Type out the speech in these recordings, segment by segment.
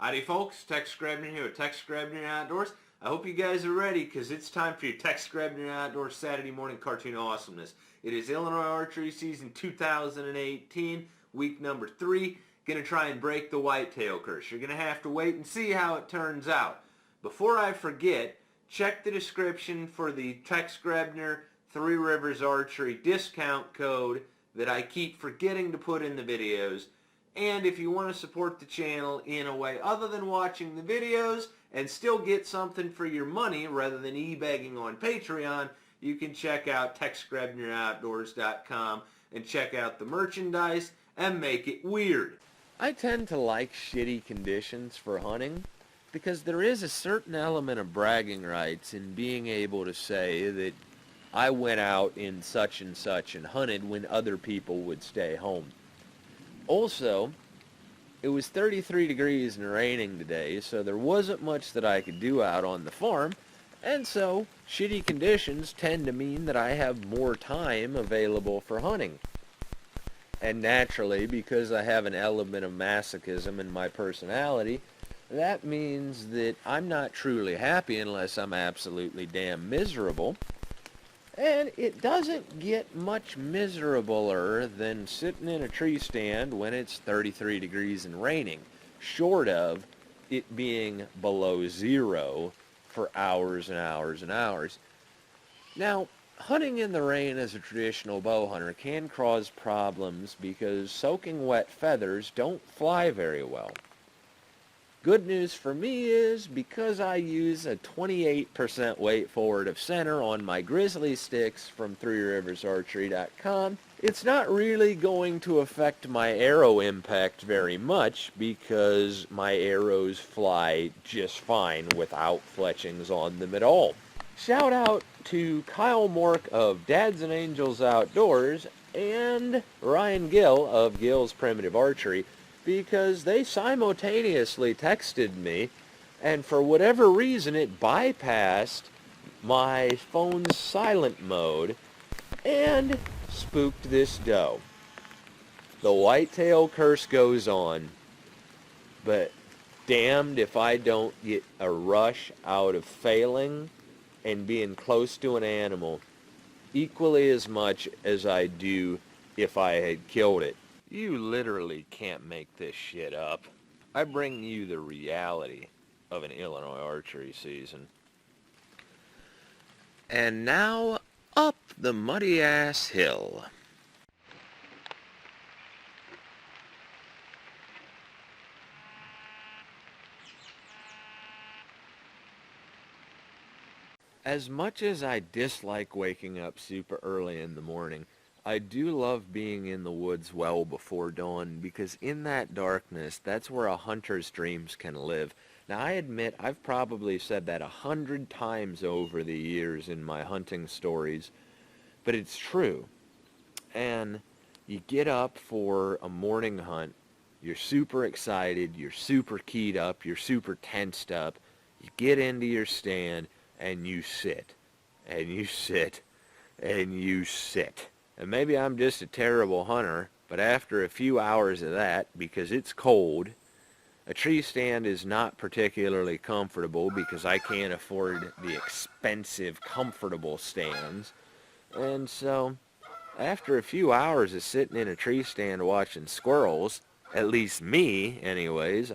Howdy folks, Tex Grebner here with Tex Grebner Outdoors. I hope you guys are ready because it's time for your Tex Grebner Outdoors Saturday Morning Cartoon Awesomeness. It is Illinois Archery Season 2018, week number 3. Going to try and break the whitetail curse. You're going to have to wait and see how it turns out. Before I forget, check the description for the Tex Grebner Three Rivers Archery discount code that I keep forgetting to put in the videos. And if you want to support the channel in a way other than watching the videos and still get something for your money rather than e-begging on Patreon, you can check out TexGrebnerOutdoors.com and check out the merchandise and make it weird. I tend to like shitty conditions for hunting because there is a certain element of bragging rights in being able to say that I went out in such and such and hunted when other people would stay home. Also, it was 33 degrees and raining today, so there wasn't much that I could do out on the farm, and so shitty conditions tend to mean that I have more time available for hunting. And naturally, because I have an element of masochism in my personality, that means that I'm not truly happy unless I'm absolutely damn miserable. And it doesn't get much miserabler than sitting in a tree stand when it's 33 degrees and raining, short of it being below zero for hours and hours and hours. Now, hunting in the rain as a traditional bow hunter can cause problems because soaking wet feathers don't fly very well. Good news for me is, because I use a 28% weight forward of center on my grizzly sticks from threeriversarchery.com, it's not really going to affect my arrow impact very much because my arrows fly just fine without fletchings on them at all. Shout out to Kyle Mork of Dads and Angels Outdoors and Ryan Gill of Gill's Primitive Archery, because they simultaneously texted me, and for whatever reason it bypassed my phone's silent mode and spooked this doe. The whitetail curse goes on, but damned if I don't get a rush out of failing and being close to an animal equally as much as I do if I had killed it. You literally can't make this shit up. I bring you the reality of an Illinois archery season. And now, up the muddy-ass hill. As much as I dislike waking up super early in the morning, I do love being in the woods well before dawn, because in that darkness, that's where a hunter's dreams can live. Now, I admit I've probably said that 100 times over the years in my hunting stories, but it's true. And you get up for a morning hunt, you're super excited, you're super keyed up, you're super tensed up, you get into your stand, and you sit, and you sit, and you sit. And maybe I'm just a terrible hunter, but after a few hours of that, because it's cold, a tree stand is not particularly comfortable because I can't afford the expensive, comfortable stands. And so, after a few hours of sitting in a tree stand watching squirrels, at least me anyways,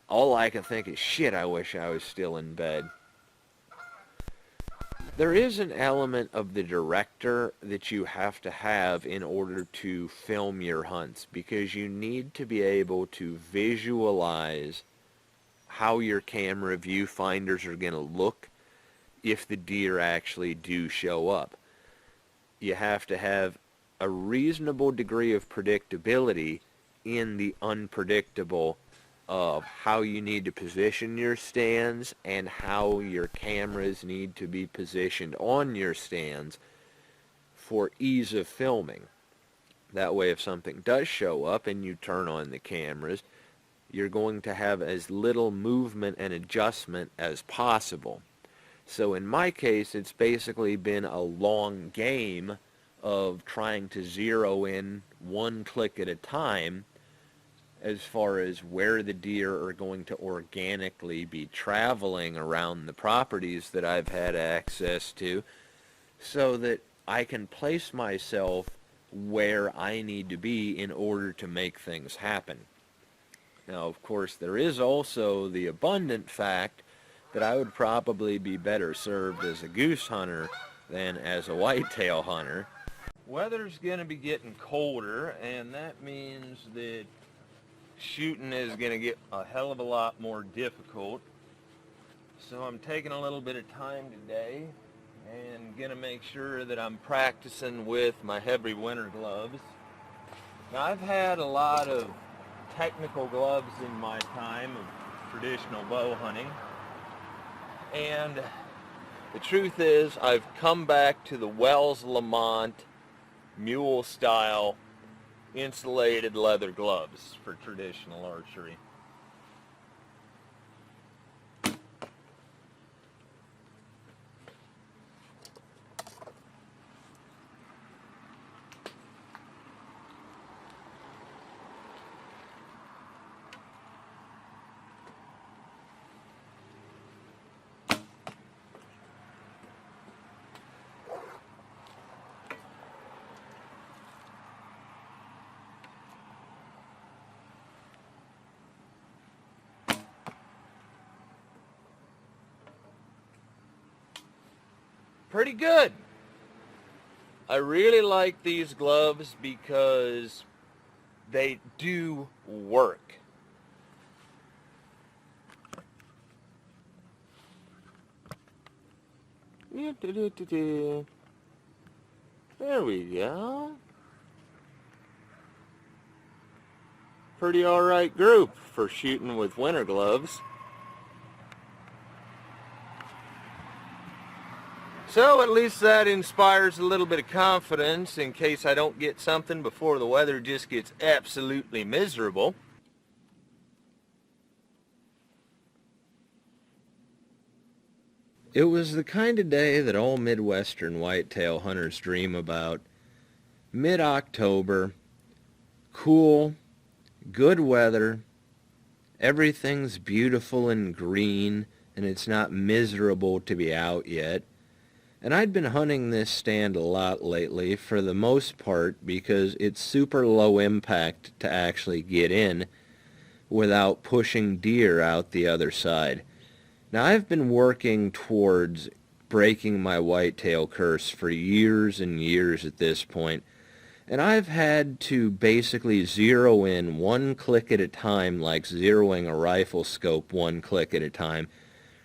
all I can think is, shit, I wish I was still in bed. There is an element of the director that you have to have in order to film your hunts, because you need to be able to visualize how your camera viewfinders are going to look if the deer actually do show up. You have to have a reasonable degree of predictability in the unpredictable of how you need to position your stands and how your cameras need to be positioned on your stands for ease of filming. That way, if something does show up and you turn on the cameras, you're going to have as little movement and adjustment as possible. So in my case, it's basically been a long game of trying to zero in one click at a time as far as where the deer are going to organically be traveling around the properties that I've had access to, so that I can place myself where I need to be in order to make things happen. Now, of course, there is also the abundant fact that I would probably be better served as a goose hunter than as a whitetail hunter. Weather's going to be getting colder, and that means that shooting is going to get a hell of a lot more difficult. So I'm taking a little bit of time today and going to make sure that I'm practicing with my heavy winter gloves. Now, I've had a lot of technical gloves in my time of traditional bow hunting, and the truth is I've come back to the Wells Lamont mule style insulated leather gloves for traditional archery. Pretty good. I really like these gloves because they do work. There we go. Pretty alright group for shooting with winter gloves. So at least that inspires a little bit of confidence in case I don't get something before the weather just gets absolutely miserable. It was the kind of day that all Midwestern whitetail hunters dream about. Mid-October, cool, good weather, everything's beautiful and green, and it's not miserable to be out yet. And I'd been hunting this stand a lot lately for the most part because it's super low impact to actually get in without pushing deer out the other side. Now, I've been working towards breaking my whitetail curse for years and years at this point, and I've had to basically zero in one click at a time, like zeroing a rifle scope one click at a time,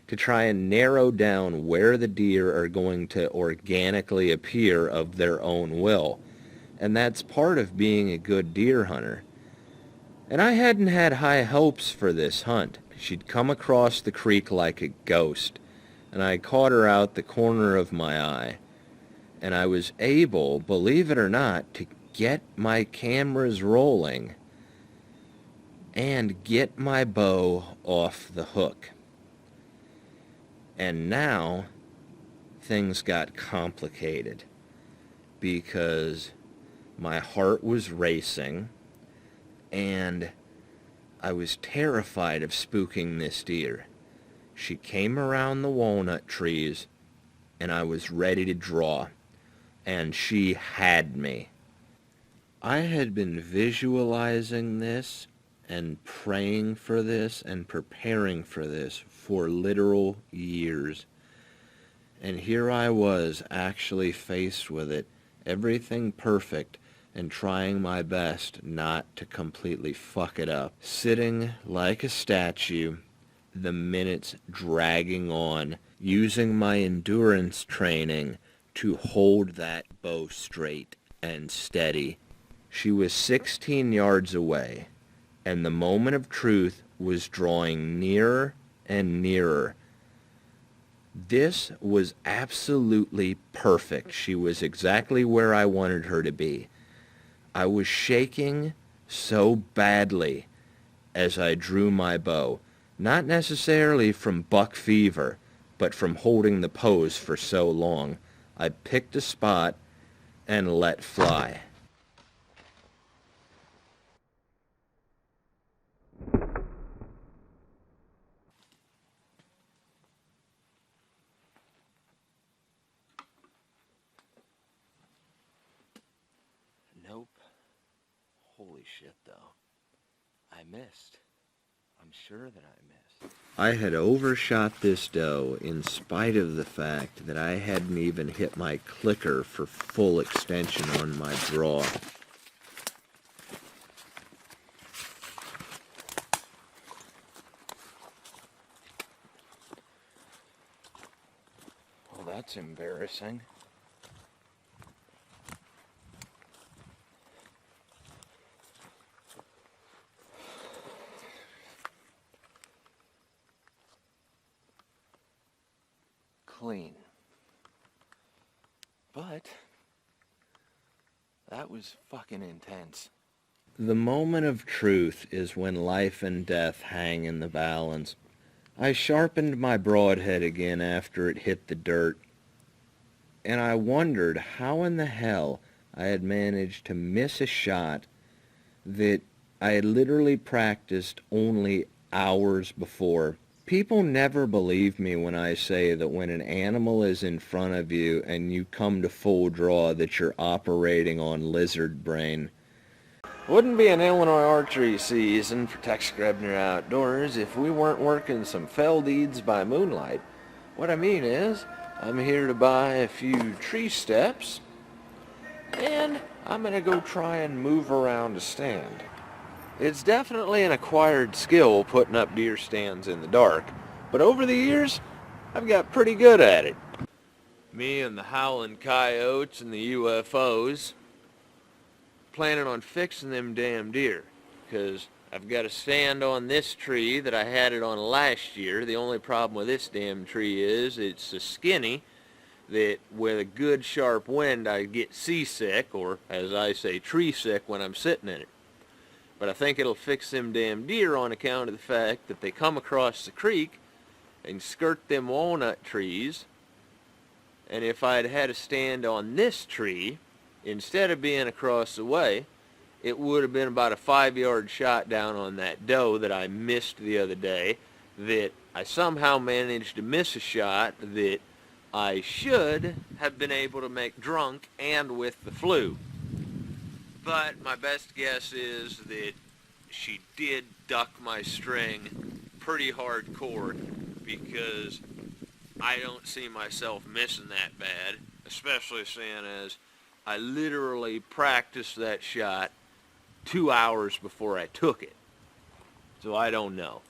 to try and narrow down where the deer are going to organically appear of their own will. And that's part of being a good deer hunter. And I hadn't had high hopes for this hunt. She'd come across the creek like a ghost, and I caught her out the corner of my eye. And I was able, believe it or not, to get my cameras rolling and get my bow off the hook. And now things got complicated because my heart was racing and I was terrified of spooking this deer. She came around the walnut trees and I was ready to draw, and she had me. I had been visualizing this and praying for this and preparing for this for literal years. And here I was actually faced with it, everything perfect, and trying my best not to completely fuck it up. Sitting like a statue, the minutes dragging on, using my endurance training to hold that bow straight and steady. She was 16 yards away, and the moment of truth was drawing nearer and nearer. This was absolutely perfect. She was exactly where I wanted her to be. I was shaking so badly as I drew my bow, not necessarily from buck fever, but from holding the pose for so long. I picked a spot and let fly. Holy shit, though. I missed. I'm sure that I missed. I had overshot this doe in spite of the fact that I hadn't even hit my clicker for full extension on my draw. Well, that's embarrassing. Clean. But that was fucking intense. The moment of truth is when life and death hang in the balance. I sharpened my broadhead again after it hit the dirt, and I wondered how in the hell I had managed to miss a shot that I had literally practiced only hours before. People never believe me when I say that when an animal is in front of you and you come to full draw that you're operating on lizard brain. Wouldn't be an Illinois archery season for Tex Grebner Outdoors if we weren't working some fell deeds by moonlight. What I mean is, I'm here to buy a few tree steps, and I'm going to go try and move around a stand. It's definitely an acquired skill putting up deer stands in the dark, but over the years, I've got pretty good at it. Me and the howling coyotes and the UFOs planning on fixing them damn deer, because I've got a stand on this tree that I had it on last year. The only problem with this damn tree is it's so skinny that with a good sharp wind I get seasick, or as I say, tree sick, when I'm sitting in it. But I think it'll fix them damn deer on account of the fact that they come across the creek and skirt them walnut trees. And if I'd had a stand on this tree, instead of being across the way, it would have been about a 5-yard shot down on that doe that I missed the other day, that I somehow managed to miss a shot that I should have been able to make drunk and with the flu. But my best guess is that she did duck my string pretty hardcore, because I don't see myself missing that bad, especially seeing as I literally practiced that shot 2 hours before I took it. So I don't know.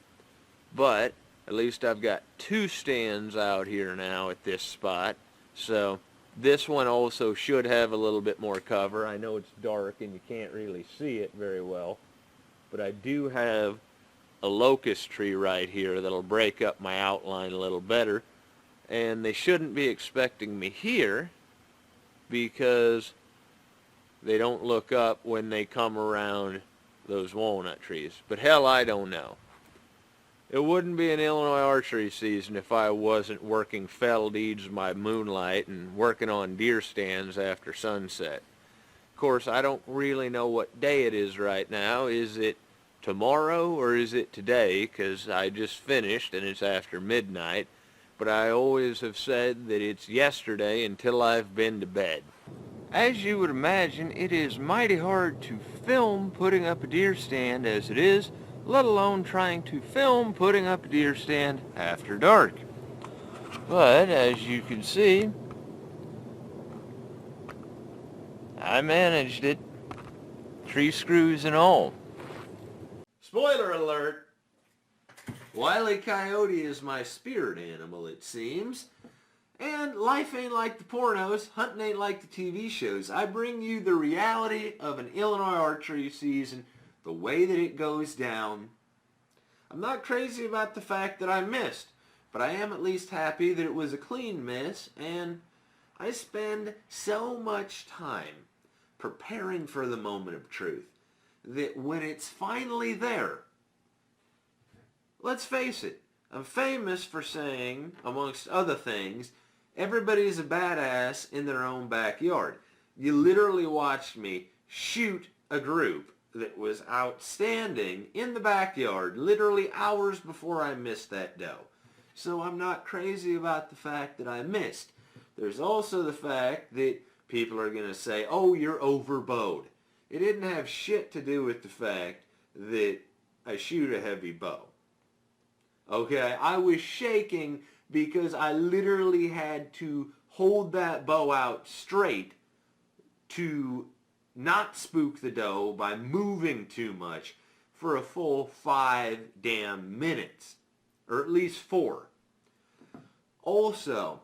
But at least I've got 2 stands out here now at this spot, so this one also should have a little bit more cover. I know it's dark and you can't really see it very well, but I do have a locust tree right here that'll break up my outline a little better, and they shouldn't be expecting me here because they don't look up when they come around those walnut trees. But hell, I don't know. It wouldn't be an Illinois archery season if I wasn't working fell deeds by moonlight and working on deer stands after sunset. Of course, I don't really know what day it is right now. Is it tomorrow or is it today? Because I just finished and it's after midnight. But I always have said that it's yesterday until I've been to bed. As you would imagine, it is mighty hard to film putting up a deer stand as it is, let alone trying to film putting up a deer stand after dark. But as you can see, I managed it, tree screws and all. Spoiler alert! Wile E. Coyote is my spirit animal, it seems. And life ain't like the pornos, hunting ain't like the TV shows. I bring you the reality of an Illinois archery season, the way that it goes down. I'm not crazy about the fact that I missed, but I am at least happy that it was a clean miss, and I spend so much time preparing for the moment of truth that when it's finally there, let's face it, I'm famous for saying, amongst other things, everybody's a badass in their own backyard. You literally watched me shoot a group that was outstanding in the backyard literally hours before I missed that doe. So I'm not crazy about the fact that I missed. There's also the fact that people are going to say, oh, you're overbowed. It didn't have shit to do with the fact that I shoot a heavy bow. Okay, I was shaking because I literally had to hold that bow out straight to not spook the doe by moving too much for a full 5 damn minutes. Or at least 4. Also,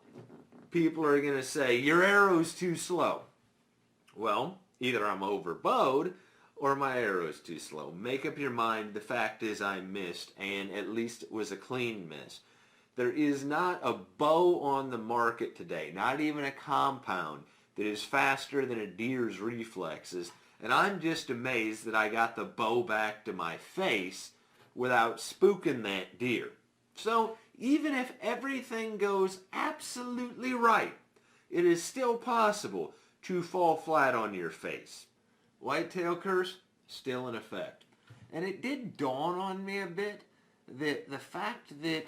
people are going to say, your arrow's too slow. Well, either I'm overbowed or my arrow's too slow. Make up your mind. The fact is I missed, and at least it was a clean miss. There is not a bow on the market today, not even a compound, that is faster than a deer's reflexes, and I'm just amazed that I got the bow back to my face without spooking that deer. So, even if everything goes absolutely right, it is still possible to fall flat on your face. Whitetail curse, still in effect. And it did dawn on me a bit that the fact that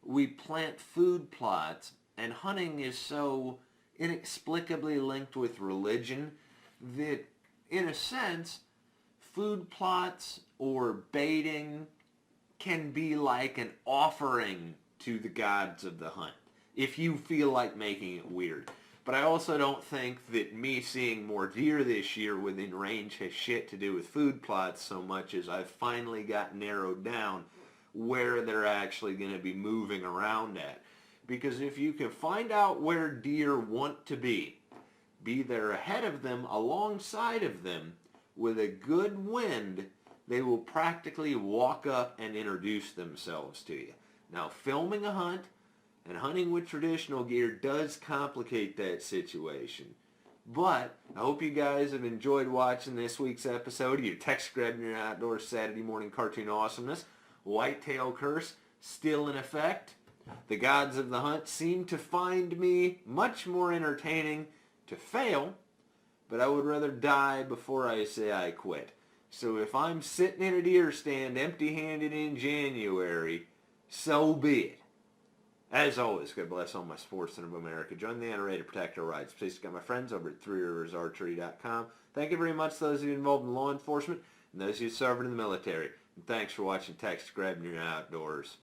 we plant food plots and hunting is so inexplicably linked with religion that, in a sense, food plots or baiting can be like an offering to the gods of the hunt, if you feel like making it weird. But I also don't think that me seeing more deer this year within range has shit to do with food plots so much as I've finally got narrowed down where they're actually going to be moving around at. Because if you can find out where deer want to be there ahead of them, alongside of them, with a good wind, they will practically walk up and introduce themselves to you. Now, filming a hunt and hunting with traditional gear does complicate that situation. But I hope you guys have enjoyed watching this week's episode of your Tex Grebner Outdoors Saturday Morning Cartoon Awesomeness. Whitetail curse still in effect. The gods of the hunt seem to find me much more entertaining to fail, but I would rather die before I say I quit. So if I'm sitting in a deer stand empty-handed in January, so be it. As always, God bless all my sportsmen of America. Join the NRA to protect our rights. Please got my friends over at threeriversarchery.com. Thank you very much to those of you involved in law enforcement and those of you serving in the military. And thanks for watching Tex Grebner Outdoors.